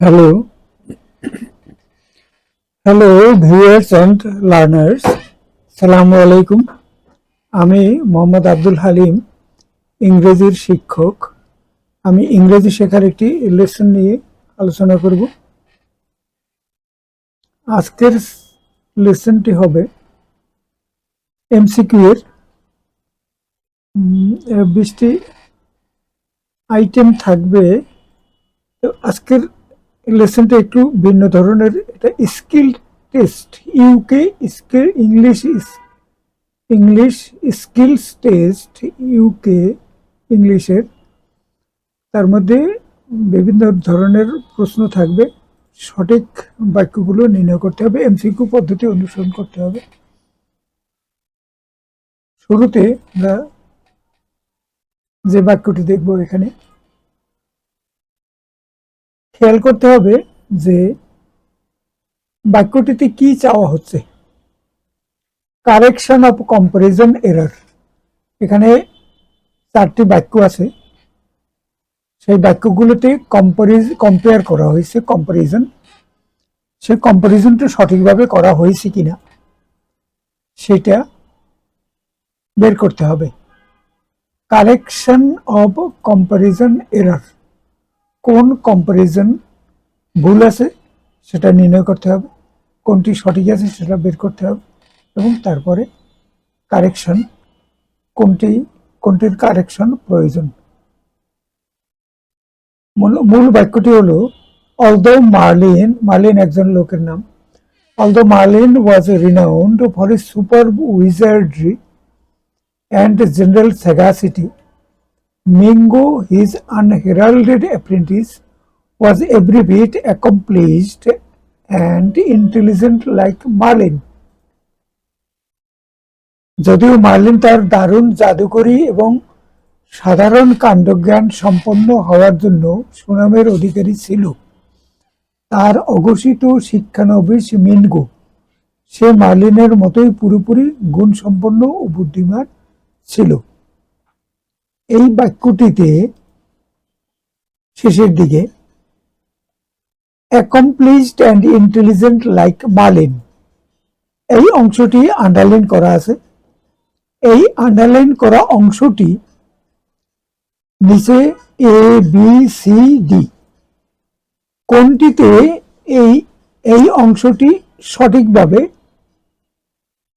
Hello, hello viewers and learners, সালামু আলাইকুম। আমি মোহাম্মদ আব্দুল হালিম, ইংরেজির শিক্ষক। আমি ইংরেজি শেখার একটি লেসন নিয়ে আলোচনা করব। আজকের লেসনটি হবে এমসিকিউ এর 20টি আইটেম থাকবে। তো আজকের লেসনটা একটু ভিন্ন ধরনের। এটা skill test, UK skill English skills test, UK ইংলিশের। তার মধ্যে বিভিন্ন ধরনের প্রশ্ন থাকবে। সঠিক বাক্যগুলো নির্ণয় করতে হবে, এমসিকিউ পদ্ধতি অনুসরণ করতে হবে। শুরুতে আমরা যে বাক্যটি দেখব, এখানে খেয়াল করতে হবে যে বাক্যটিতে কি চাওয়া হচ্ছে। Correction of comparison error. এখানে 4টি বাক্য আছে। সেই বাক্যগুলোতে কম্পেয়ার করা হয়েছে, কম্পারিজন। সেই কম্পারিজনটা সঠিকভাবে করা হয়েছে কিনা সেটা বের করতে হবে। কারেকশন অফ কম্পারিজন এরর, কোন কম্পারিজন ভুল আছে সেটা নির্ণয় করতে হবে, কোনটি সঠিক আছে সেটা বের করতে হবে, এবং তারপরে কারেকশন, কোনটির কারেকশন প্রয়োজন। মূল বাক্যটি হলো, অলদো মার্লিন একজন লোকের নাম, old Merlin was renowned for his superb wizardry and general sagacity, Mingo, his unheralded apprentice, was every bit accomplished and intelligent like Merlin. যদিও মার্লিন তার দারুণ জাদুকরী এবং সাধারণ কাণ্ডজ্ঞান সম্পন্ন হওয়ার জন্য সুনামের অধিকারী ছিল, তার অঘোষিত শিক্ষানবিশ মিনগো সে মার্লিনের মতোই পুরোপুরি গুণসম্পন্ন ও বুদ্ধিমান ছিল। এই বাক্যটিতে শেষের দিকে accomplished and intelligent like Marlin, এই অংশটি আন্ডারলাইন করা আছে। এই আন্ডারলাইন করা অংশটি নিচে এ বি সি ডি কোনটিতে এই অংশটি সঠিকভাবে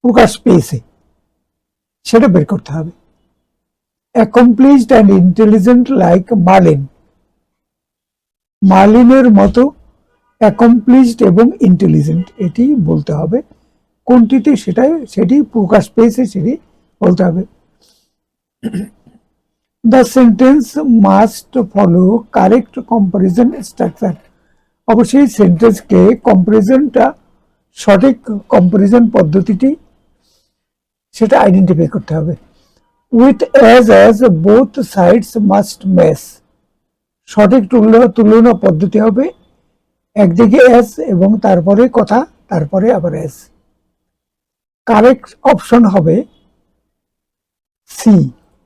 প্রকাশ পেয়েছে সেটা বের করতে হবে। Accomplished and intelligent like Merlin, মার্লিনের মতো অ্যাকমপ্লিশড এবং ইন্টেলিজেন্ট, এটি বলতে হবে। কোনটিতে সেটি প্রকাশ পেয়েছে সেটি বলতে হবে। The sentence must follow correct comparison structure. অবশ্যই সেন্টেন্সকে কম্পারিজনটা, সঠিক কম্পারিজন পদ্ধতিটি সেটা আইডেন্টিফাই করতে হবে। With as both sides must match, সঠিক তুলনা পদ্ধতি হবে একদিকে অ্যাজ এবং তারপরে কথা, তারপরে আবার অ্যাজ। কারেক্ট অপশন হবে C,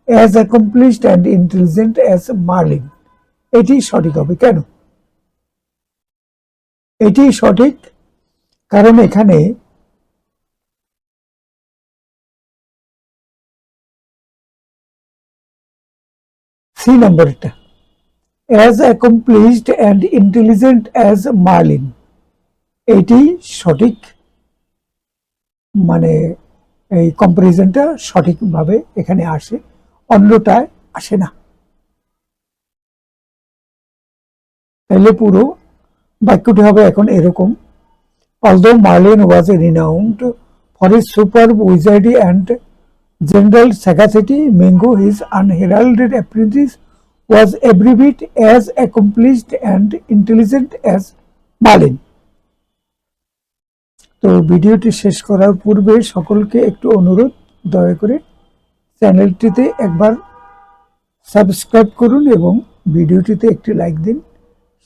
as accomplished and intelligent as Marlin. এটি সঠিক হবে। কেন এটি সঠিক? কারণ এখানে সি নম্বরটা, as accomplished and intelligent as Marlin, এটি সঠিক, মানে এই কম্পারিজনটা সঠিকভাবে এখানে আসে, অন্যটায় আসে না। তাহলে পুরো বাক্যটি হবে এখন এরকম, although Merlin was renowned for his superb wizardry and general sagacity, Mingo, his unheralded apprentice, was every bit as accomplished and intelligent as Merlin. তো ভিডিওটি শেষ করার পূর্বে সকলকে একটু অনুরোধ, দয়া করে চ্যানেলটিতে একবার সাবস্ক্রাইব করুন এবং ভিডিওটিতে একটি লাইক দিন।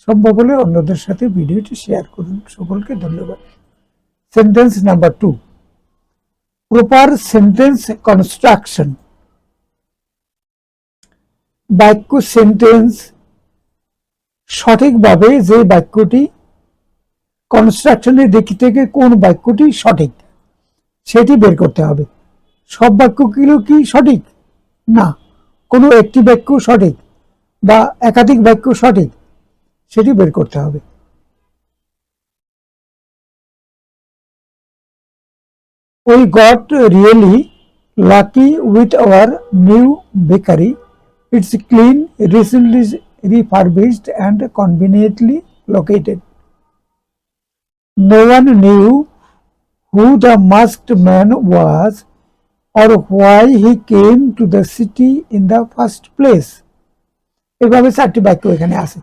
সম্ভব হলে অন্যদের সাথে ভিডিওটি শেয়ার করুন। সকলকে ধন্যবাদ। Sentence number 2, proper sentence construction. বাক্য সেন্টেন্স সঠিকভাবে যে বাক্যটি কনস্ট্রাকশনের দিক থেকে কোন বাক্যটি সঠিক সেটি বের করতে হবে। সব বাক্যগুলো কি সঠিক? না, কোনো একটি বাক্য সঠিক বা একাধিক বাক্য সঠিক সেটি বের করতে হবে। We got really lucky with our new bakery. It's clean, recently refurbished and conveniently located. No one knew who the masked man was or why he came to the city in the first place. এভাবে 4টি বাক্য এখানে আছে।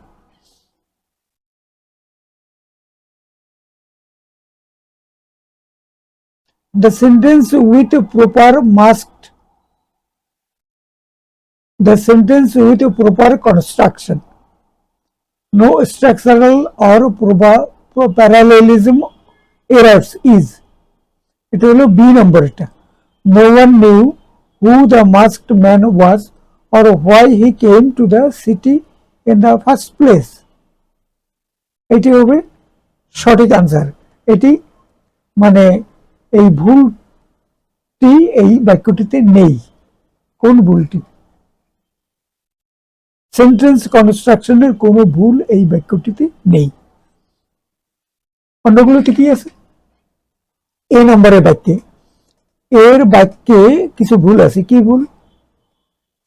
The sentence with proper construction. No structural or parallelism errors is. এটা হলো B নম্বরটা। No one knew who the masked man was or why he came to the city in the first place. এটি হবে সঠিক answer. এটি মানে এই ভুলটি এই বাক্যটিতে নেই। কোন ভুলটি? সেন্টেন্স কনস্ট্রাকশনের কোনো ভুল এই বাক্যটিতে নেই। অন্যগুলোতে কি আছে? এ নম্বরের বাক্যে এর বাক্যে কিছু ভুল আছে। কি ভুল?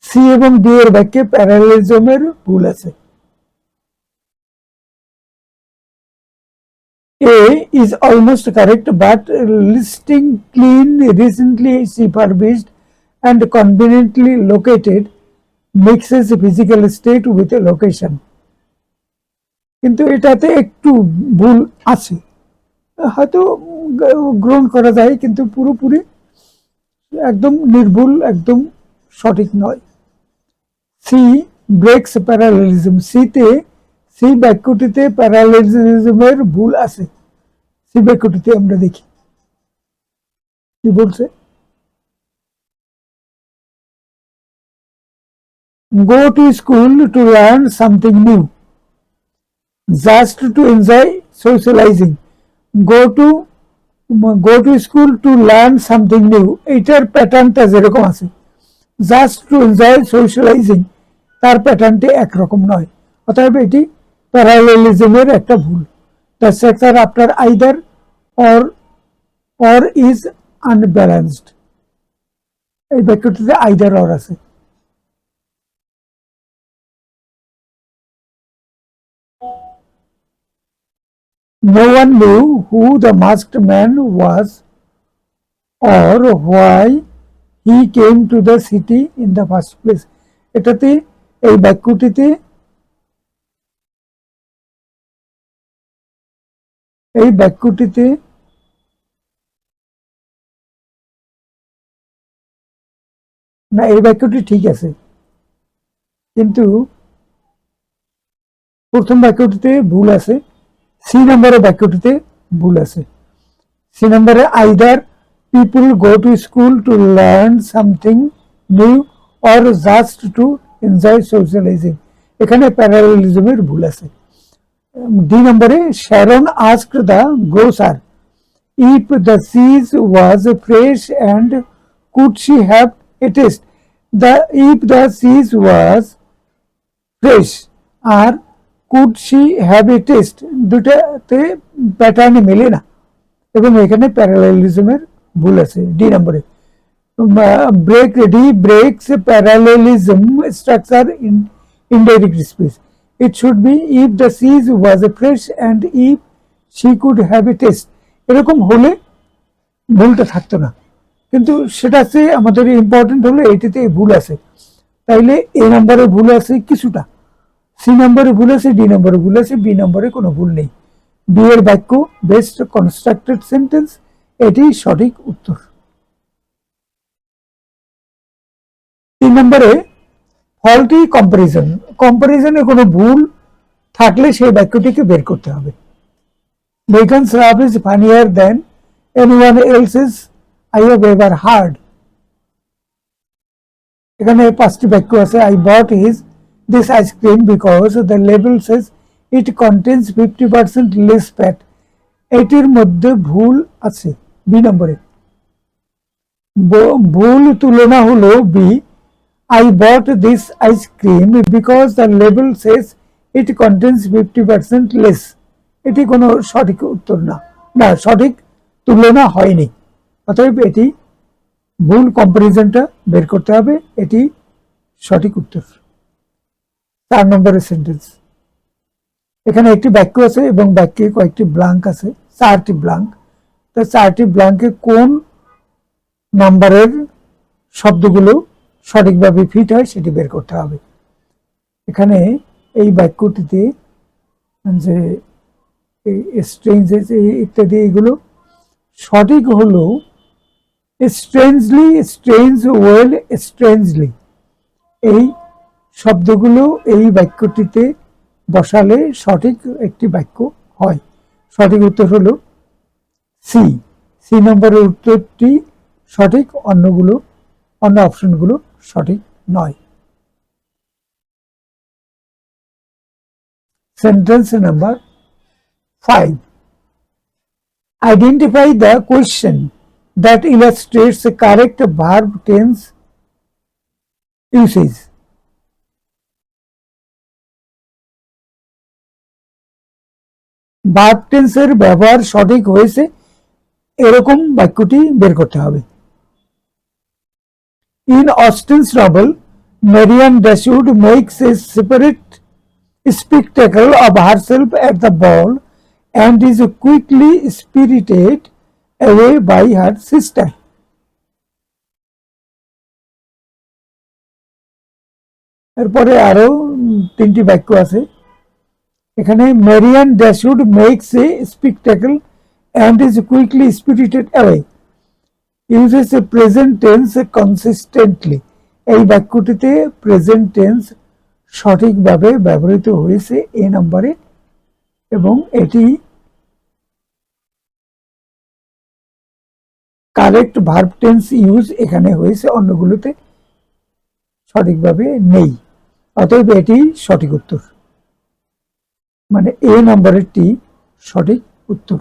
সি এবং ডি এর বাক্যে প্যারালেলিজমের ভুল আছে। A is almost correct, but listing clean, recently refurbished and conveniently located mixes physical state with a location. কিন্তু এটাতে একটু ভুল আছে, হয়তো গ্রহণ করা যায়, কিন্তু পুরোপুরি একদম নির্ভুল, একদম সঠিক নয়। C breaks parallelism. সি বাক্যটিতে প্যারালেলিজমের ভুল আছে। সি বাক্যটিতে আমরা দেখি কি বলছে। Go to school to learn something new, just to enjoy socializing. Go to school to learn something new, এটার প্যাটার্নটা যেরকম আছে, জাস্ট টু এনজয় সোশ্যালাইজিং তার প্যাটার্নটি একরকম নয়। অতএব এটি প্যারালেলিজমের একটা ভুল। The structure after either or is unbalanced, এই বাক্যটিতে আইদার অর আছে। No one knew who the masked man was or why he came to the city in the first place. এটাতে এই বাক্যটিতে না, এই বাক্যটি ঠিক আছে, কিন্তু প্রথম বাক্যটিতে ভুল আছে। সি নম্বরের বাক্যটিতে ভুল আছে। সি নম্বরে either people go to school to learn something new or just to enjoy socialising, এখানে প্যারালেলিজমের ভুল আছে। ডি নম্বরে Sharon asked the grocer if the cheese was fresh and could she have a taste. If the cheese was fresh আর could she have a taste, দুটাতে প্যাটার্নে মেলে না এবং এখানে প্যারালেলিজমের ভুল আছে। ডি নম্বরে breaks parallelism structure in indirect speech. It should be if the cheese was fresh and if she could have a taste. এরকম হলে ভুলটা থাকতো না, কিন্তু সেটা চেয়ে আমাদের ইম্পর্টেন্ট হলো এটিতে ভুল আছে। তাইলে এ নম্বরে ভুল আছে কিছুটা, সি নম্বরে ভুল আছে, ডি নম্বরে ভুল আছে, বি নম্বরে কোনো ভুল নেই। বি এর বাক্য বেস্ট কনস্ট্রাক্টেড সেন্টেন্স, এটি সঠিক উত্তর। 3 নম্বরে ফল্টি কম্পারিজন। কম্পারিজনে কোনো ভুল থাকলে সেই বাক্যটিকে বের করতে হবে। Megan's laugh is funnier than anyone else's I have ever heard. এখানে 5টি বাক্য আছে। I bought this ice cream because the label says it contains 50% less fat, এটির মধ্যে ভুল আছে। বি নম্বরে ভুল তুলনা হলো B, I bought this ice cream because the label says it contains 50% less. এটি কোনো সঠিক উত্তর না, না সঠিক তুলনা হয়নি, অতএব এটি ভুল, কম্পারিজনটা বের করতে হবে, এটি সঠিক উত্তর। 4 নম্বরের সেন্টেন্স, এখানে একটি বাক্য আছে এবং বাক্যে কয়েকটি ব্ল্যাঙ্ক আছে, 4টি ব্ল্যাঙ্ক। তো 4টি ব্ল্যাঙ্কে কোন নাম্বারের শব্দগুলো সঠিকভাবে ফিট হয় সেটি বের করতে হবে। এখানে এই বাক্যটিতে যে স্ট্রেঞ্জেস ইত্যাদি এগুলো সঠিক হলো স্ট্রেঞ্জলি, স্ট্রেঞ্জ, ওয়েল, স্ট্রেঞ্জলি, এই শব্দগুলো এই বাক্যটিতে বসালে সঠিক একটি বাক্য হয়। সঠিক উত্তর হলো সি। সি নম্বরের উত্তরটি সঠিক, অন্য অপশনগুলো সঠিক নয়। Sentence number 5, identify the question that illustrates the correct verb tense usage. Verb টেন্সের ব্যবহার সঠিক হয়েছে এরকম বাক্যটি বের করতে হবে। In Austen's novel, Marianne Dashwood makes a separate spectacle of herself at the ball and is quickly spirited away by her sister. এরপরে আরো 3টি বাক্য আছে। এখানে Marianne Dashwood makes a spectacle and is quickly spirited away, uses a present tense consistently. এই বাক্যটিতে present tense সঠিকভাবে ব্যবহৃত হয়েছে এ নম্বরে, এবং এটি কারেক্ট ভার্ব টেন্স ইউজ এখানে হয়েছে, অন্যগুলোতে সঠিকভাবে নেই, অতএব এটি সঠিক উত্তর, মানে এ নম্বরেরটি সঠিক উত্তর।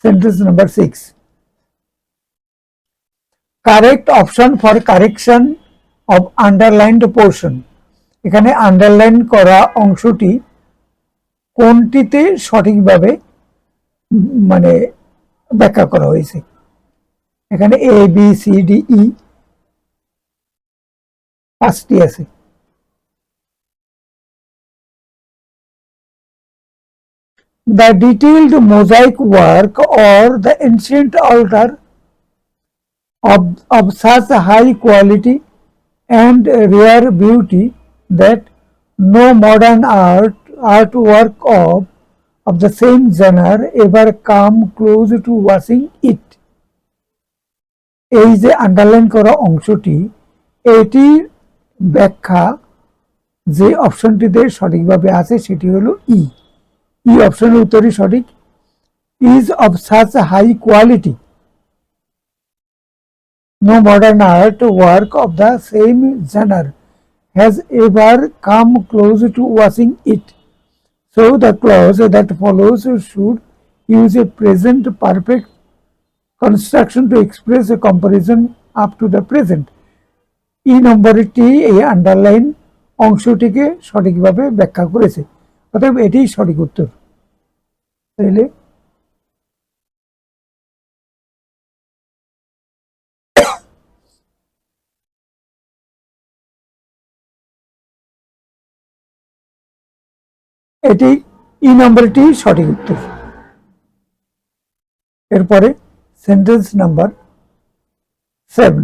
Sentence number 6, correct option for correction of underlined portion. এখানে আন্ডারলাইন করা অংশটি কোনটিতে সঠিকভাবে মানে ব্যাখ্যা করা হয়েছে। এখানে A B C D E 5টি আছে। The detailed mosaic work or the ancient altar of such high quality and rare beauty that no modern artwork of the same genre ever come close to watching it. এই যে underline করা অংশটি, এটির ব্যাখ্যা যে অপশনটিতে সঠিকভাবে আছে সেটি হলো ই। ই অপশনের উত্তরই সঠিক। Is of such high quality, no modern art work of the same genre has ever come close to watching it. So the clause that follows should use a present perfect construction to express a comparison up to the present. ই নম্বরটি এই underline অংশটিকে সঠিকভাবে ব্যাখ্যা করেছে, অতএব এটি সঠিক উত্তর। তাহলে এটি ই নম্বরটি সঠিক উত্তর। এরপরে sentence number 7,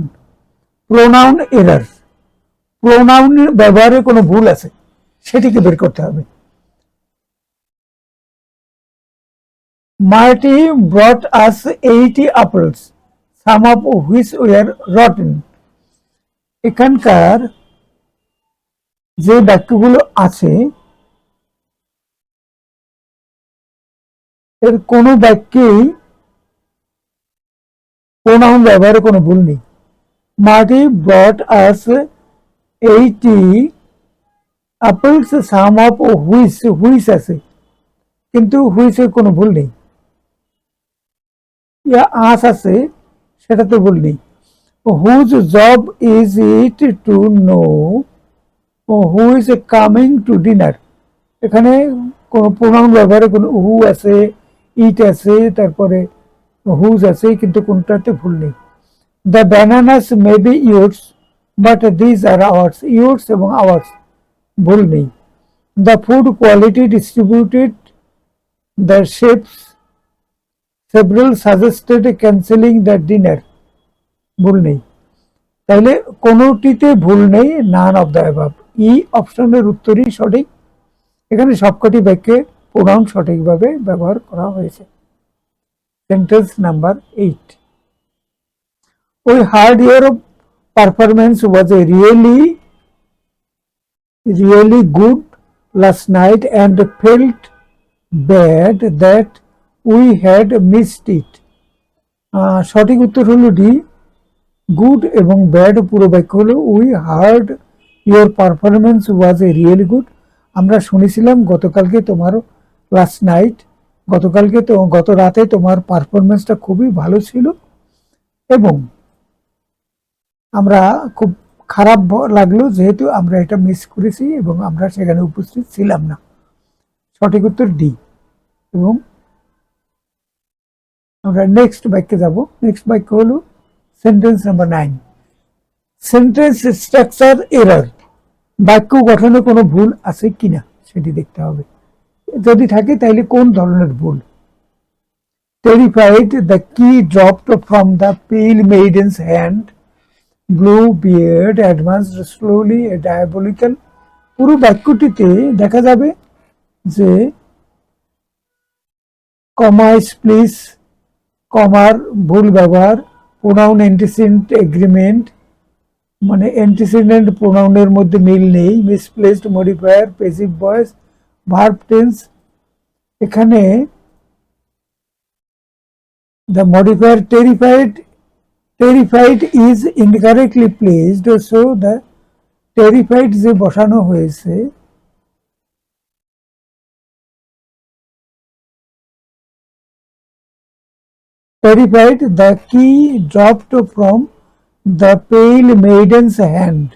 pronoun error. Pronoun ব্যবহারে কোনো ভুল আছে সেটিকে বের করতে হবে। Marty brought us 80 apples, some of which were rotten. এখানকার যে বাক্যগুলো আছে এর কোনো বাক্যেই প্রোনাউন ব্যবহারে কোনো ভুল নেই। Marty brought us 80 apples some of which, which আছে কিন্তু হুইচের কোনো ভুল নেই। ইয়া আস আছে, সেটা তো ভুল নেই। Whose job is it to know who is coming to dinner, এখানে কোনো প্রোনাউন ব্যবহারে কোনো হু আছে, ইট আছে, তারপরে হুজ আছে, কিন্তু কোনটাতে ভুল নেই। The bananas may be yours but these are hours, yours এবং আওয়ার্স ভুল নেই। The food quality distributed the chefs several suggested cancelling the dinner ভুল নেই। তাহলে কোনোটিতে ভুল নেই, নান অফ দ্য অ্যাবাভ। ই অপশনের উত্তরই সঠিক। এখানে সবকটি বাক্যে প্রোনাউন সঠিকভাবে ব্যবহার করা হয়েছে। Sentence number 8, we heard your performance was a really good last night and felt bad that we had missed it. সঠিক উত্তর হলো ডি। গুড এবং ব্যাড পুরো বাক্য হলো we heard your performance was a really good, আমরা শুনেছিলাম গতকালকে তোমার লাস্ট নাইট, গতকালকে তো গত রাতে তোমার পারফরমেন্সটা খুবই ভালো ছিল এবং আমরা খুব খারাপ লাগলো যেহেতু আমরা এটা মিস করেছি এবং আমরা সেখানে উপস্থিত ছিলাম না। সঠিক উত্তর ডি। এবং আমরা নেক্সট বাক্যে যাব। নেক্সট বাক্য হলো sentence number 9, sentence structure error, বাক্য গঠনে কোনো ভুল আছে কিনা সেটি দেখতে হবে। যদি থাকে তাহলে কোন ধরনের ভুল। Terrified, the key dropped from the pale maiden's hand, Bluebeard advanced slowly, a diabolical. পুরো বাক্যটিতে দেখা যাবে যে কমা স্প্লিস, কমার ভুল ব্যবহার, প্রোনাউন অ্যান্টিসিডেন্ট এগ্রিমেন্ট, মানে অ্যান্টিসিডেন্ট প্রোনাউনের মধ্যে মিল নেই, misplaced modifier, passive voice, verb tense. এখানে the modifier terrified is incorrectly placed, so the terrified যে বসানো হয়েছে terrified, the key dropped from the pale maiden's hand.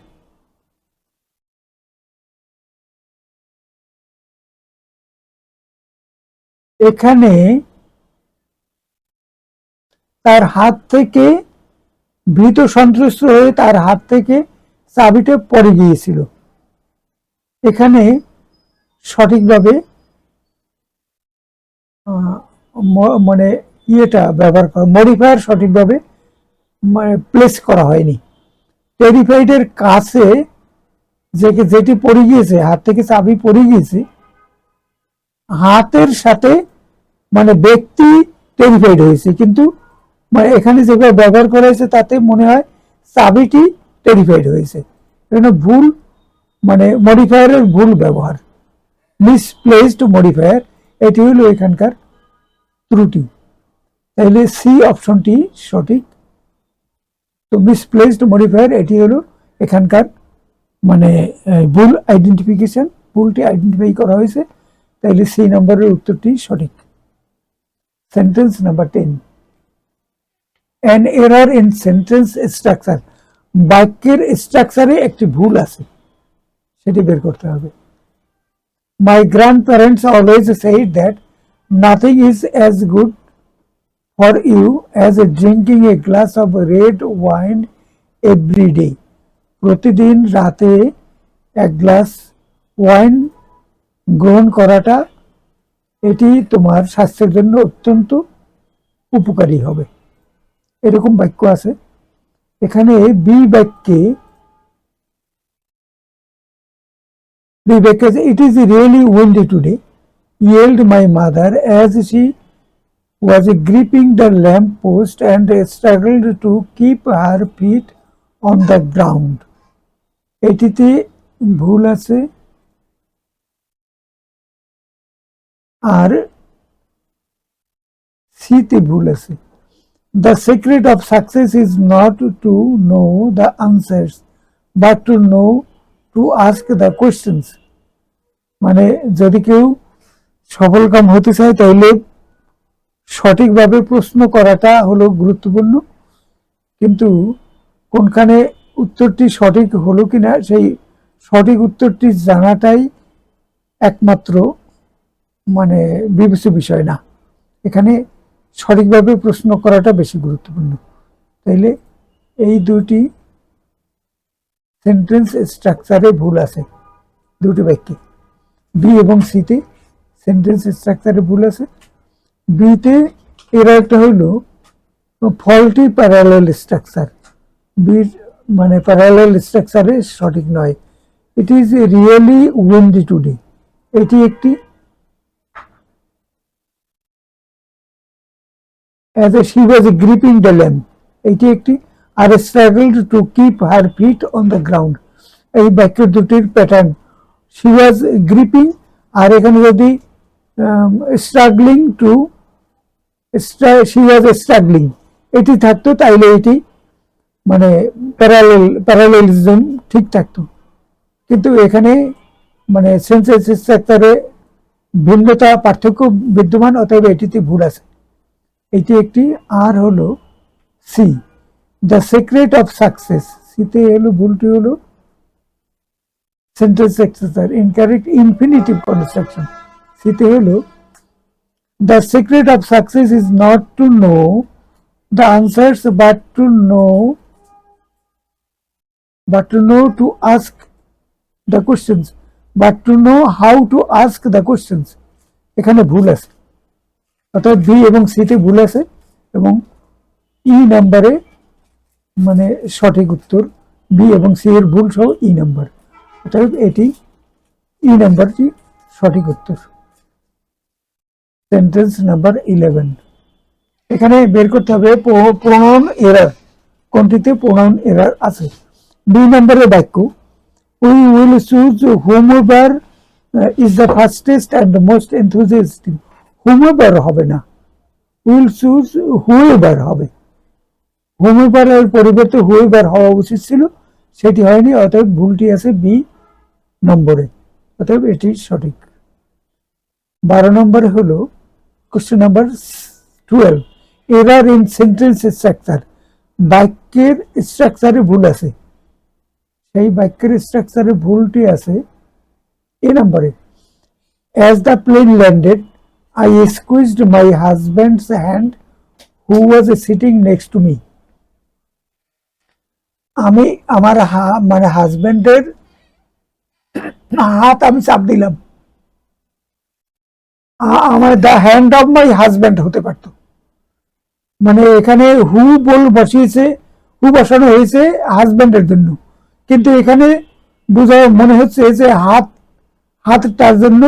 এখানে তার হাত থেকে, ভীত সন্ত্রস্ত হয়ে তার হাত থেকে চাবিটা পড়ে গিয়েছিল। এখানে সঠিকভাবে মানে ইয়েটা ব্যবহার করা, মডিফায়ার সঠিকভাবে মানে প্লেস করা হয়নি। টেরিফাইডের কাছে যেটি পড়ে গিয়েছে, হাত থেকে চাবি পড়ে গিয়েছে, হাতের সাথে মানে ব্যক্তি টেরিফাইড হয়েছে, কিন্তু মানে এখানে যেভাবে ব্যবহার করা হয়েছে তাতে মনে হয় চাবিটি টেরিফাইড হয়েছে। এখানে ভুল, মানে মডিফায়ারের ভুল ব্যবহার, মিসপ্লেসড মডিফায়ার, এটি হলো এখানকার ত্রুটি। তাহলে সি অপশনটি সঠিক। তো মিসপ্লেসড মডিফায়ার এটি হলো এখানকার মানে ভুল আইডেন্টিফিকেশন, ভুলটি আইডেন্টিফাই করা হয়েছে, তাহলে সি নম্বরের উত্তরটি সঠিক। Sentence number 10, an error in sentence structure, বাক্যের স্ট্রাকচারে একটি ভুল আছে, সেটি বের করতে হবে। My grandparents always said that nothing is as good for you as drinking a glass of red wine every day. প্রতিদিন রাতে এক গ্লাস ওয়াইন গ্রহণ করাটা এটি তোমার স্বাস্থ্যের জন্য অত্যন্ত উপকারী হবে, এরকম বাক্য আছে। এখানে বি বাক্যে it is really windy today, yelled my mother as she was gripping the lamp post and struggled to keep her feet on the ground. এটিতে ভুল আছে আর সিতে ভুল আছে। The secret of success is not to know the answers but to know to ask the questions. মানে যদি কেউ সফলকাম হতে চায় তাহলে সঠিকভাবে প্রশ্ন করাটা হলো গুরুত্বপূর্ণ, কিন্তু কোনখানে উত্তরটি সঠিক হলো কিনা সেই সঠিক উত্তরটি জানাটাই একমাত্র মানে বিবেচ্য বিষয় না, এখানে সঠিকভাবে প্রশ্ন করাটা বেশি গুরুত্বপূর্ণ। তাইলে এই দুটি সেন্টেন্স স্ট্রাকচারে ভুল আছে, দুটি বাক্যে বি এবং সিতে সেন্টেন্স স্ট্রাকচারে ভুল আছে। বিতে এর একটা হইল ফল্টি প্যারালাল স্ট্রাকচার, বির মানে প্যারালাল স্ট্রাকচারে সঠিক নয়। It is really Windy today, এটি একটি as she was gripping the lamp, এটি একটি আর struggled to keep her feet on the ground, এই বাক্য দুটির প্যাটার্ন she was gripping, আর এখানে যদি struggling to she was struggling এটি থাকতো তাইলে এটি মানে প্যারালেলিজম ঠিক থাকতো, কিন্তু এখানে মানে সেন্টেন্স স্ট্রাকচারে ভিন্নতা পার্থক্য বিদ্যমান, অতএব এটিতে ভুল আছে। এটি একটি। আর হলো C, the secret of success, সিতে হলো ভুলটি হলো sentence structure incorrect infinitive construction. সিতে হলো the secret of success is not to know the answers but to know to ask the questions, but to know how to ask the questions, এখানে ভুল আছে, অর্থাৎ বি এবং সিতে ভুল আছে এবং ই নাম্বারে মানে সঠিক উত্তর বি এবং সি এর ভুল সহ ই নাম্বার, অর্থাৎ এটি ই নাম্বারটি সঠিক উত্তর। সেন্টেন্স নাম্বার 11, এখানে বের করতে হবে প্রোনাউন এরার, কোনটিতে প্রোনাউন এরার আছে। 2 নম্বরের বাক্য we will choose whomever is the fastest and the most enthusiastic, whomever হবে না, উইল চুজ whoever হবে, whomever এর পরিবর্তে whoever হওয়া উচিত ছিল, সেটি হয়নি, অতএব ভুলটি আছে বি নম্বরে, অতএব এটি সঠিক। 12 নম্বরে হলো question number 12, error in sentence structure, বাক্যের স্ট্রাকচারে ভুল আছে, সেই বাক্যের স্ট্রাকচারে ভুলটি আছে এ নম্বরে। As the plane landed I squeezed my husband's hand who was sitting next to me, আমি আমার মানে হাজব্যান্ডের হাত আমি চাপ দিলাম, আমার the hand of my husband হতে পারত, মানে এখানে হু বসিয়েছে, হু বসানো হয়েছে হাজব্যান্ডের জন্য, কিন্তু এখানে বোঝা মনে হচ্ছে যে হাতটার জন্য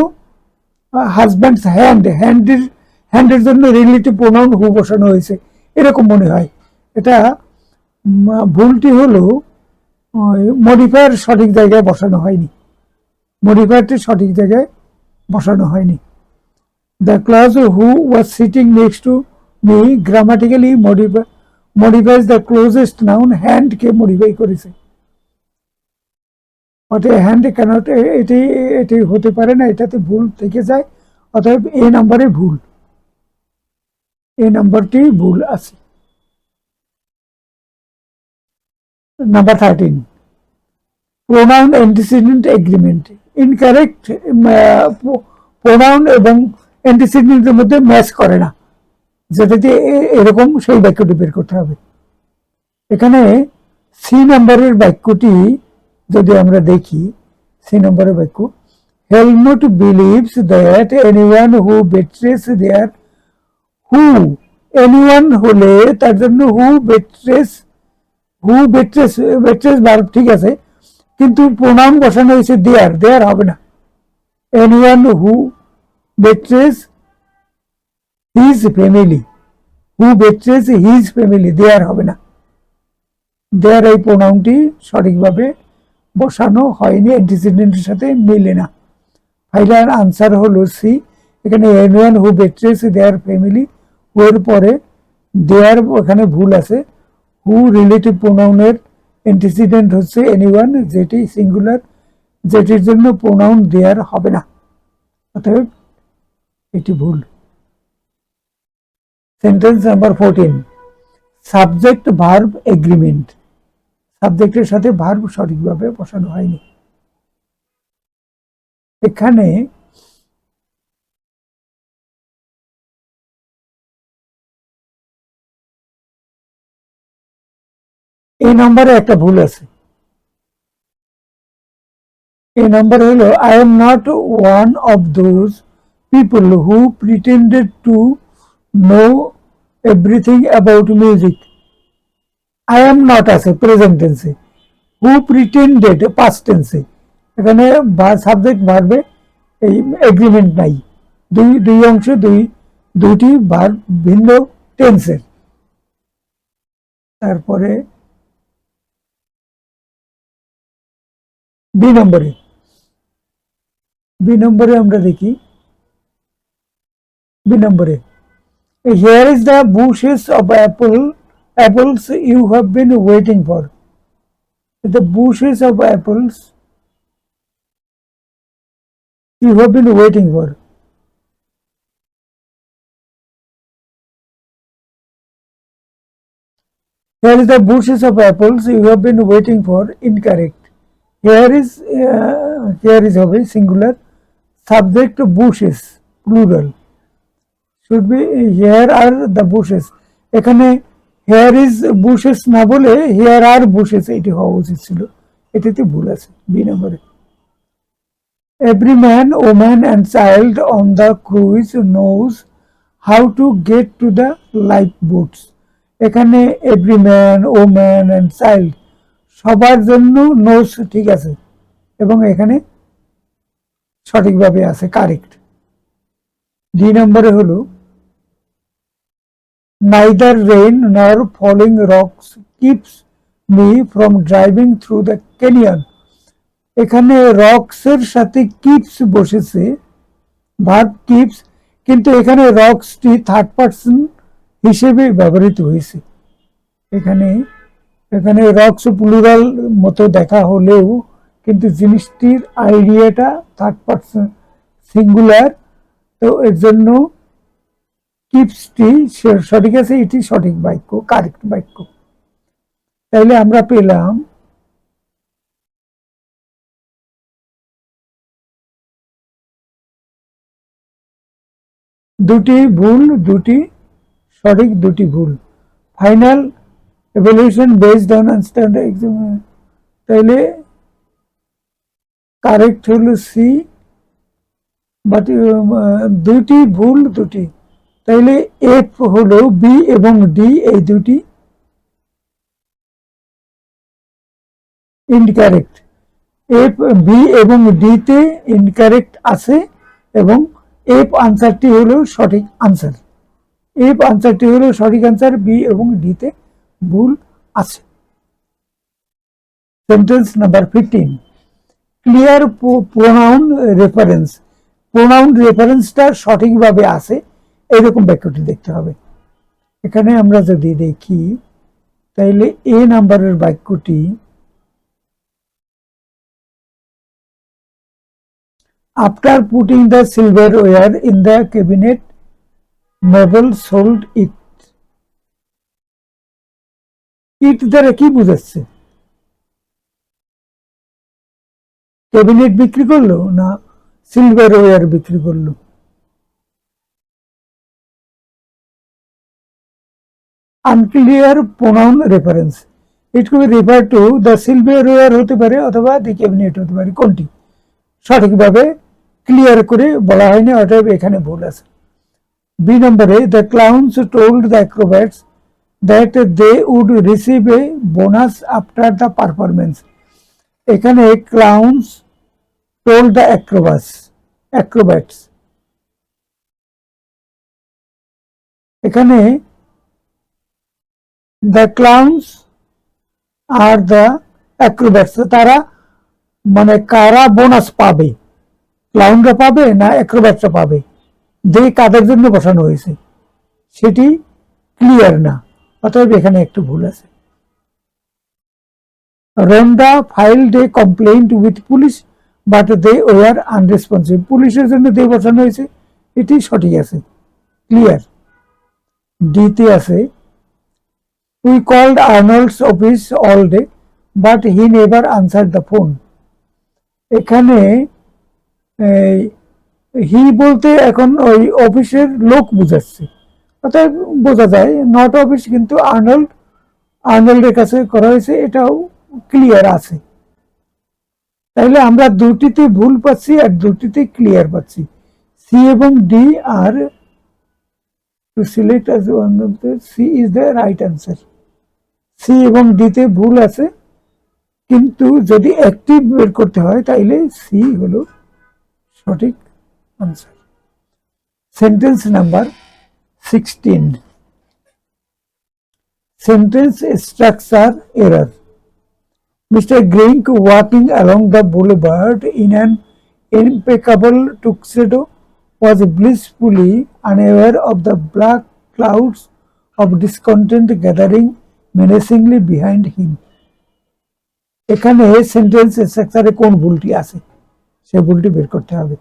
হাজব্যান্ডস হ্যান্ডের জন্য রিলেটিভ প্রোনাউন হু বসানো হয়েছে, এরকম মনে হয়। এটা ভুলটি হলো মডিফায়ার সঠিক জায়গায় বসানো হয়নি, মডিফায়ারটি সঠিক জায়গায় বসানো হয়নি। The clause who was sitting next to me grammatically modifies the closest noun, হ্যান্ডকে মডিফাই করেছে, অতএব হ্যান্ড ক্যানট, এটি হতে পারে না, এটাতে ভুল থেকে যায়, অতএব এ নাম্বারে ভুল, এ নাম্বারটি ভুল আছে। Number 13, pronoun antecedent agreement, incorrect, pronoun এবং অ্যান্টিসিডেন্টের মধ্যে ম্যাচ করে না, যেটাতে এরকম সেই বাক্যটি বের করতে হবে। এখানে সি নাম্বারের বাক্যটি যদি আমরা দেখি, সি নম্বরের বাক্য, Helmut believes that anyone who betrays their, who anyone হলে তার জন্য বেট্রেস ভার্ব ঠিক আছে, কিন্তু প্রোনাউন বসানো হয়েছে দেয়ার হবে না, এনিওয়ান হু বেট্রেস হিজ ফ্যামিলি, দেয়ার হবে না, দেয়ার এই প্রোনাউনটি সঠিকভাবে বসানো হয়নি, অ্যান্টিসিডেন্টের সাথে মিলে না। ফাইনাল আনসার হলো সি, এখানে anyone who betrays there family, হু এর পরে দেয়ার এখানে ভুল আছে, হু রিলেটিভ প্রোনাউনের অ্যান্টিসিডেন্ট হচ্ছে এনিওয়ান, যেটি সিঙ্গুলার, যেটির জন্য প্রোনাউন দেয়ার হবে না। অতএব এটি ভুল। Sentence number 14, subject verb agreement. সাবজেক্টের সাথে ভার্ব সঠিকভাবে বসানো হয়নি। এখানে এই নম্বরে একটা ভুল আছে। এই নম্বর হলো, I am not one of those people who pretended to know everything about music. I am not আছে প্রেজেন্ট টেন্সে, হু প্রিটেন্ডেড পাস্ট টেন্সে। এখানে সাবজেক্ট ভার্বে এই এগ্রিমেন্ট নাই। দুই অংশ, দুইটি ভার্ব ভিন্ন টেন্সের। তারপরে বি নম্বরে আমরা দেখি, বি নম্বরে, here is the bushes of apples you have been waiting for. The bushes of apples you have been waiting for. Here is the bushes of apples you have been waiting for. Incorrect. Here is হবে singular, subject bushes plural, should be here are the bushes. এখানে here is bushes না বলে here are bushes এটি হওয়া উচিত ছিল, এটাতে ভুল আছে বি নম্বরে। Every man, woman and child on the cruise knows how to get to the lifeboats. এখানে every man, woman and child সবার জন্য knows ঠিক আছে এবং এখানে সঠিকভাবে আছে, কারেক্ট। ডি নম্বরে হলো, neither rain nor falling rocks keeps me from driving through the canyon. এখানে রক্স এর সাথে কিপস বসেছে, ভার্ব কিপস, কিন্তু এখানে রক্সটি থার্ড পারসন হিসেবে ব্যবহৃত হয়েছে। এখানে রক্স প্লুরাল মতো দেখা হলেও কিন্তু জিনিসটির আইডিয়াটা থার্ড পারসন সিঙ্গুলার, তো এর জন্য কিপসটি সঠিক আছে, এটি সঠিক বাক্য, কারেক্ট বাক্য। তাইলে আমরা পেলাম দুটি ভুল, দুটি সঠিক, দুটি ভুল। Final evaluation based on standard exam, তাইলে কারেক্ট হলো সি, বাট দুটি ভুল দুটি, তাইলে এফ হলো বি এবং ডি এই দুটি ইনকারেক্ট। এফ, বি এবং ডি তে ইনকারেক্ট আছে এবং এফ আনসারটি হলো সঠিক আনসার। এফ আনসারটি হলো সঠিক আনসার, বি এবং ডি তে ভুল আছে। Sentence number 15, clear pronoun reference. Pronoun রেফারেন্সটা সঠিকভাবে আছে এইরকম বাক্যটি দেখতে হবে। এখানে আমরা যদি দেখি তাইলে এ নাম্বারের বাক্যটি, after putting the silverware in the cabinet Mabel sold it. It দ্বারা কি বুঝাচ্ছে? ক্যাবিনেট বিক্রি করলো না সিলভারওয়্যার বিক্রি করলো? Unclear pronoun reference, it could refer to the সিলভারওয়্যার হতে পারে অথবা দি ক্যাবিনেট হতে পারে, কোনটি সঠিকভাবে ক্লিয়ার করে বলা হয়নি, অতএব এখানে ভুল আছে। বি নম্বরে, the clowns told the acrobats that they would receive a bonus after the performance. এখানে ক্লাউনস টোল্ড দ্য অ্যাক্রোব্যাটস, এখানে দ্য ক্লাউনস আর দ্য অ্যাক্রোব্যাটস, তারা মানে কারা বোনাস পাবে, ক্লাউনরা পাবে না অ্যাক্রোব্যাটসরা পাবে, যে কাদের জন্য বসানো হয়েছে সেটি ক্লিয়ার না, অতএব এখানে একটু ভুল আছে। Rhonda filed a complaint with police but they were unresponsive, পুলিশের জন্য দে বসানো হয়েছে, এটি সঠিক আছে, ক্লিয়ার। ডিতে আছে we called Arnold's office all day but he never answer the phone. এখানে হি বলতে এখন ওই অফিসের লোক বুঝাচ্ছে, অর্থাৎ বোঝা যায় নট অফিস, কিন্তু আর্নল্ডের কাছে করা হয়েছে, এটাও ক্লিয়ার আছে। তাইলে আমরা দুটিতে ভুল পাচ্ছি আর দুটিতে ক্লিয়ার পাচ্ছি। সি এবং D are to select as one of the C is the right answer. C এবং ডিতে ভুল আছে, কিন্তু যদি অ্যাক্টিভ বের করতে হয় তাইলে সি হলো সঠিক answer. Sentence number 16, sentence structure error. Mr. Grink, walking along the boulevard in an impeccable tuxedo, was blissfully unaware of the black clouds of discontent gathering menacingly behind him. এখানে sentence স্ট্রাকচারে কোন ভুলটি আছে সে ভুলটি বের করতে হবে।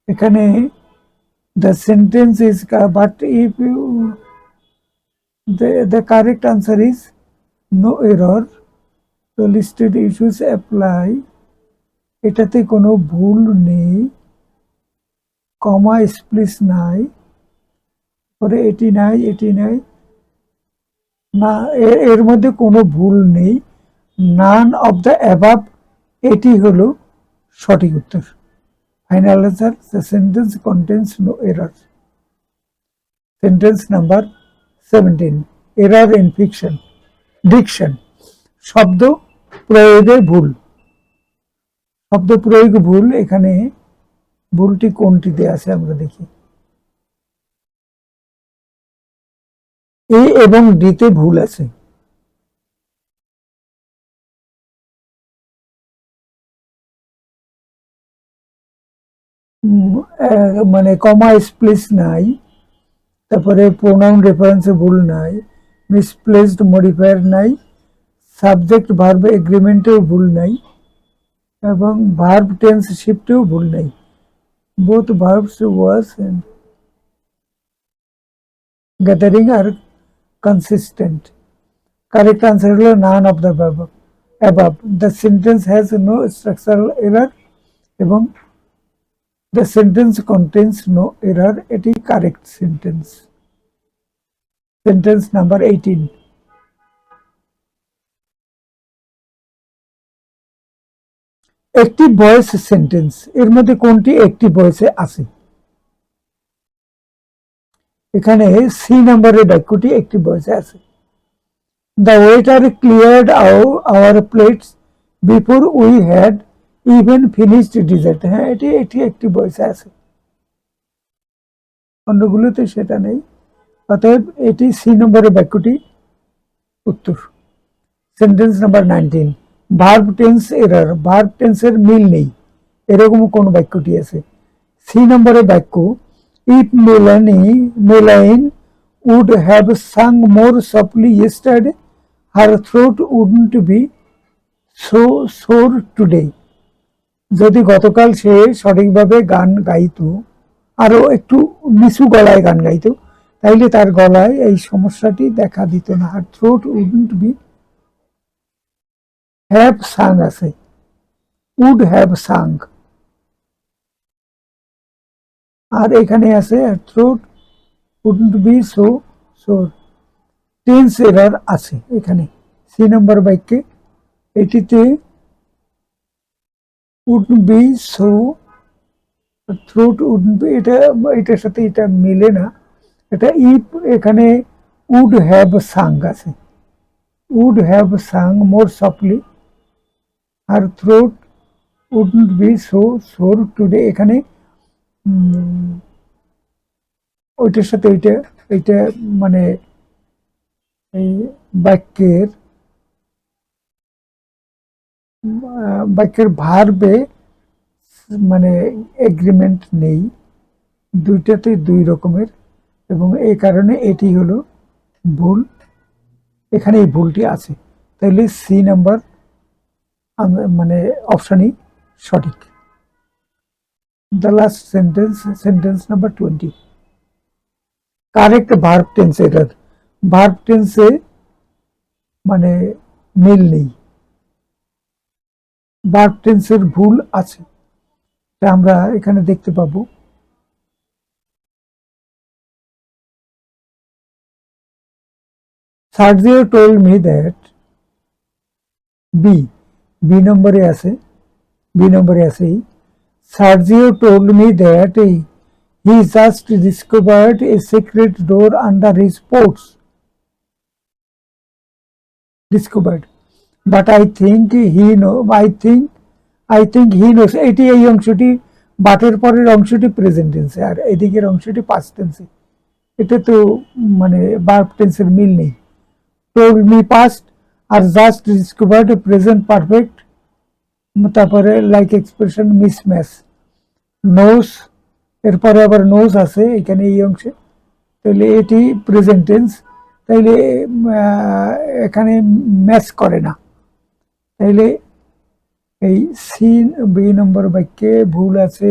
এখানে the sentence is, but if you the correct answer is no error, তো listed issues apply, এটাতে কোনো ভুল নেই, কমা স্প্লিস নাই, পরে এটি নাই, এটি নাই, না এর মধ্যে কোনো ভুল নেই, নান অফ দ্য অ্যাবাভ, এটি হলো সঠিক উত্তর। Final answer, the sentence contains no error. Sentence number 17, error in fiction diction. শব্দ প্রয়োগে ভুল, শব্দ প্রয়োগ ভুল, এখানে ভুলটি কোনটিতে আছে আমরা দেখি। এ এবং ডিতে ভুল আছে। মানে কমা স্প্লিস নাই, তারপরে প্রোনাউন রেফারেন্সে ভুল নাই, মিসপ্লেসড মডিফায়ার নাই, সাবজেক্ট ভার্ব এগ্রিমেন্টেও ভুল নাই, এবং ভার্ব টেন্স শিফটেও ভুল নাই। Both verbs was and gathering are consistent. Correct answer হলো none of the above. The sentence has no structural error এবং the sentence contains no error, এটি কারেক্ট সেন্টেন্স। সেন্টেন্স নাম্বার 18, একটি ভয়েস সেন্টেন্স, এর মধ্যে কোনটি একটি ভয়েসে আছে? এখানে সি নম্বরের বাক্যটি একটি ভয়েসে আছে। The waiter cleared our plates before we had even finished dessert. হ্যাঁ, এটি একটি ভয়েসে আছে, অন্যগুলোতে সেটা নেই, অতএব এটি সি নম্বরের বাক্যটি উত্তর। Sentence number 19, verb tense error, verb টেন্সের মিল নেই, এরকম কোন বাক্যটি আছে? সি নম্বরের বাক্য, if Melanie would have sung more softly yesterday her throat wouldn't be so sore today. যদি গতকাল সে সঠিকভাবে গান গাইতো, আরো একটু নিচু গলায় গান গাইতো, তাইলে তার গলায় এই সমস্যাটি দেখা দিত না। Her throat wouldn't be, have sung আছে, উড হ্যাভ সাং, আর এখানে আছে throat wouldn't be so sore. Tense error আছে এখানে সি নম্বর বাক্যে, এটিতে wouldn't be so, throat wouldn't be, এটার সাথে এটা মিলে না। এটা ইফ, এখানে উড হ্যাভ সাং আছে, would have sung more softly, আর throat wouldn't be so sore today, এখানে ওইটার সাথে এইটা মানে এই বাক্যের ভার্বে মানে এগ্রিমেন্ট নেই, দুইটাতে দুই রকমের, এবং এই কারণে এটি হলো ভুল, এখানে এই ভুলটি আছে। তাহলে সি নাম্বার মানে অপশনই সঠিক। The last sentence number 20, correct verb tense error. Verb টেন্সে মানে মিল নেই, ভার্ব টেন্সের ভুল আছে, আমরা এখানে দেখতে পাবো। Sergio told me that B নম্বরে আছে, Sergio told me that he just discovered a secret door under his porch. Discovered, but I think he knows। এটি এই অংশটি বাটের পরের অংশটি প্রেজেন্ট টেন্সে, আর এদিকের অংশটি পাস্ট টেন্সে। এটা তো মানে ভার্ব টেন্সের মিল নেই। told me past আর জাস্ট ডিসকভার্ড প্রেজেন্ট পারফেক্ট, তারপরে লাইক এক্সপ্রেশন মিসম্যাচ। নোজ, এরপরে আবার নোজ আছে এখানে এই অংশে, তাহলে এটি প্রেজেন্ট টেন্স, তাইলে এখানে ম্যাচ করে না। তাইলে এই সি বি নম্বর বাক্যে ভুল আছে,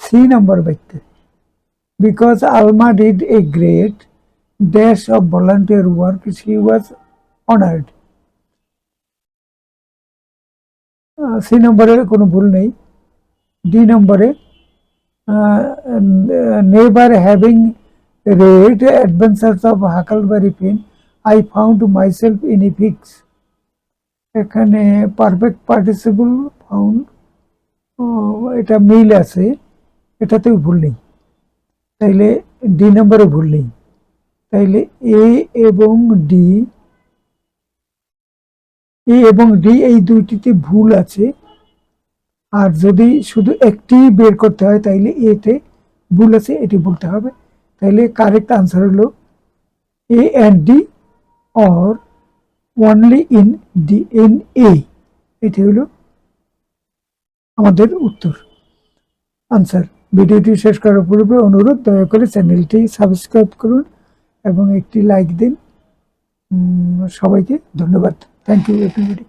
সি নম্বর বাক্যে। Because Alma did a great dash of volunteer work she was honoured. C নম্বরে কোনো ভুল নেই। ডি নম্বরে never having read Adventures of Huckleberry Finn, I found myself in a fix। এখানে পারফেক্ট পার্টিসিপল ফাউন্ড, এটা মিল আছে, এটাতেও ভুল নেই, তাইলে ডি নম্বরে ভুল নেই। তাইলে এ এবং ডি এই দুইটিতে ভুল আছে, আর যদি শুধু একটি বের করতে হয় তাইলে এতে ভুল আছে, এটি বলতে হবে। তাহলে কারেক্ট আনসার হলো A and D or only in A. এটি হলো আমাদের উত্তর, আনসার। ভিডিওটি শেষ করার পূর্বে অনুরোধ, দয়া করে চ্যানেলটি সাবস্ক্রাইব করুন এবং একটি লাইক দিন। সবাইকে ধন্যবাদ। Thank you everybody.